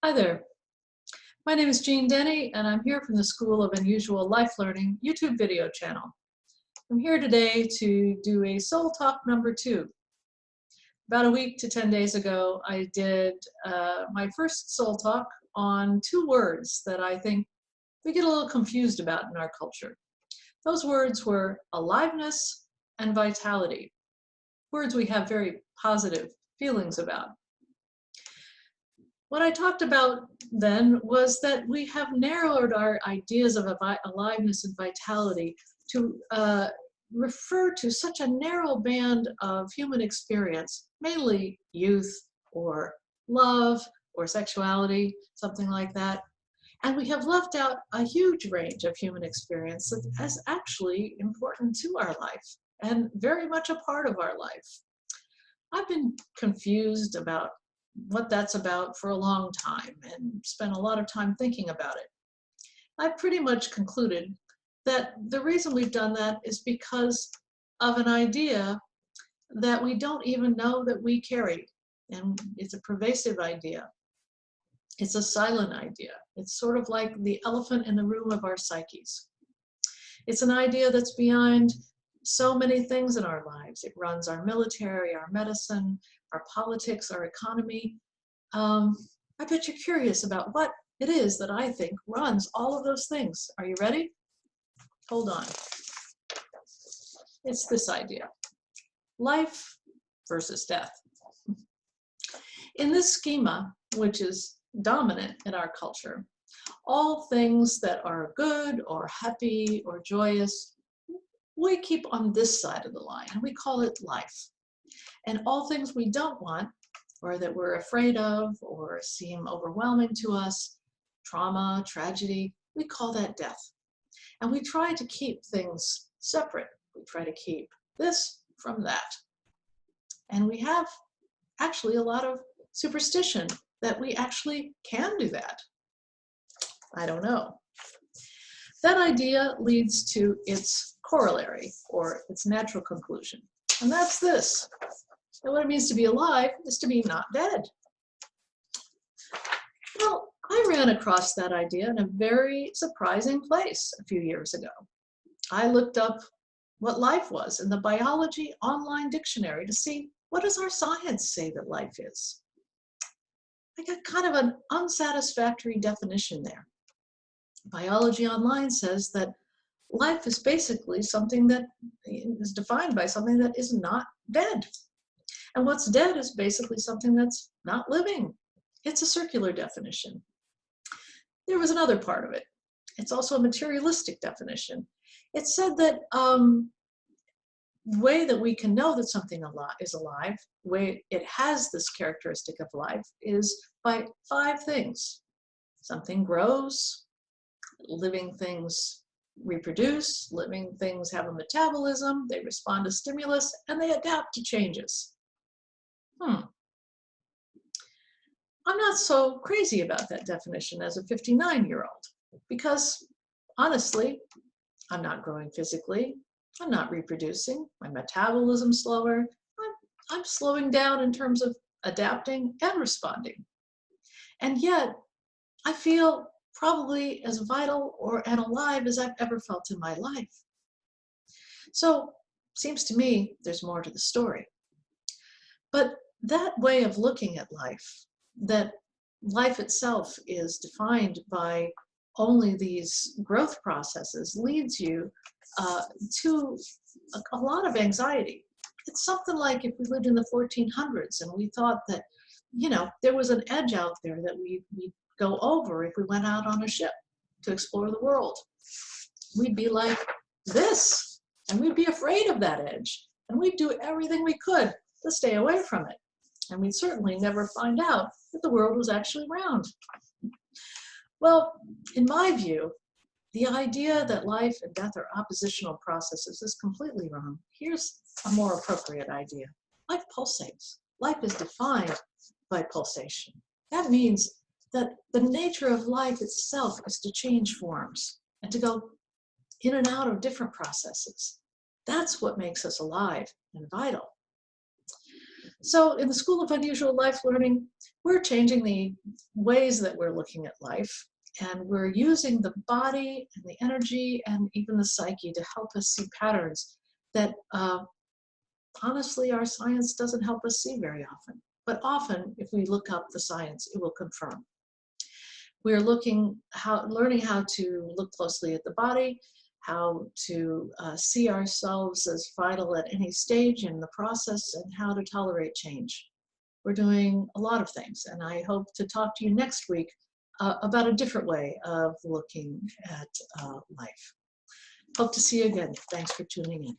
Hi there. My name is Jeanne Denney, and I'm here from the School of Unusual Life Learning YouTube video channel. I'm here today to do a SoULL Talk number 2. About a week to 10 days ago, I did my first SoULL Talk on 2 words that I think we get a little confused about in our culture. Those words were aliveness and vitality, words we have very positive feelings about. What I talked about then was that we have narrowed our ideas of aliveness and vitality to refer to such a narrow band of human experience, mainly youth or love or sexuality, something like that. And we have left out a huge range of human experience that is actually important to our life and very much a part of our life. I've been confused about what that's about for a long time and spent a lot of time thinking about it. I've pretty much concluded that the reason we've done that is because of an idea that we don't even know that we carry, and it's a pervasive idea. It's a silent idea. It's sort of like the elephant in the room of our psyches. It's an idea that's behind so many things in our lives. It runs our military, our medicine, our politics, our economy. I bet you're curious about what it is that I think runs all of those things. Are you ready? Hold on. It's this idea: life versus death. In this schema, which is dominant in our culture, all things that are good or happy or joyous, we keep on this side of the line, and we call it life. And all things we don't want, or that we're afraid of, or seem overwhelming to us, trauma, tragedy, we call that death. And we try to keep things separate. We try to keep this from that. And we have actually a lot of superstition that we actually can do that. I don't know. That idea leads to its corollary, or its natural conclusion. And that's this: that what it means to be alive is to be not dead. Well, I ran across that idea in a very surprising place a few years ago. I looked up what life was in the biology online dictionary to see, what does our science say that life is? I got kind of an unsatisfactory definition there. Biology online says that life is basically something that is defined by something that is not dead. And what's dead is basically something that's not living. It's a circular definition. There was another part of it. It's also a materialistic definition. It said that the way that we can know that something is alive, the way it has this characteristic of life, is by 5 things. Something grows, living things reproduce, living things have a metabolism, they respond to stimulus, and they adapt to changes. I'm not so crazy about that definition as a 59-year-old, because honestly, I'm not growing physically, I'm not reproducing, my metabolism's slower, I'm slowing down in terms of adapting and responding. And yet, I feel probably as vital and alive as I've ever felt in my life. So, seems to me there's more to the story. But that way of looking at life, that life itself is defined by only these growth processes, leads you to a lot of anxiety. It's something like if we lived in the 1400s and we thought that, there was an edge out there that we'd go over if we went out on a ship to explore the world. We'd be like this, and we'd be afraid of that edge, and we'd do everything we could to stay away from it. And we'd certainly never find out that the world was actually round. Well, in my view, the idea that life and death are oppositional processes is completely wrong. Here's a more appropriate idea. Life pulsates. Life is defined by pulsation. That means that the nature of life itself is to change forms and to go in and out of different processes. That's what makes us alive and vital. So in the School of Unusual Life Learning, we're changing the ways that we're looking at life, and we're using the body and the energy and even the psyche to help us see patterns that honestly our science doesn't help us see very often. But often, if we look up the science, it will confirm. We're learning how to look closely at the body, how to see ourselves as vital at any stage in the process, and how to tolerate change. We're doing a lot of things, and I hope to talk to you next week about a different way of looking at life. Hope to see you again. Thanks for tuning in.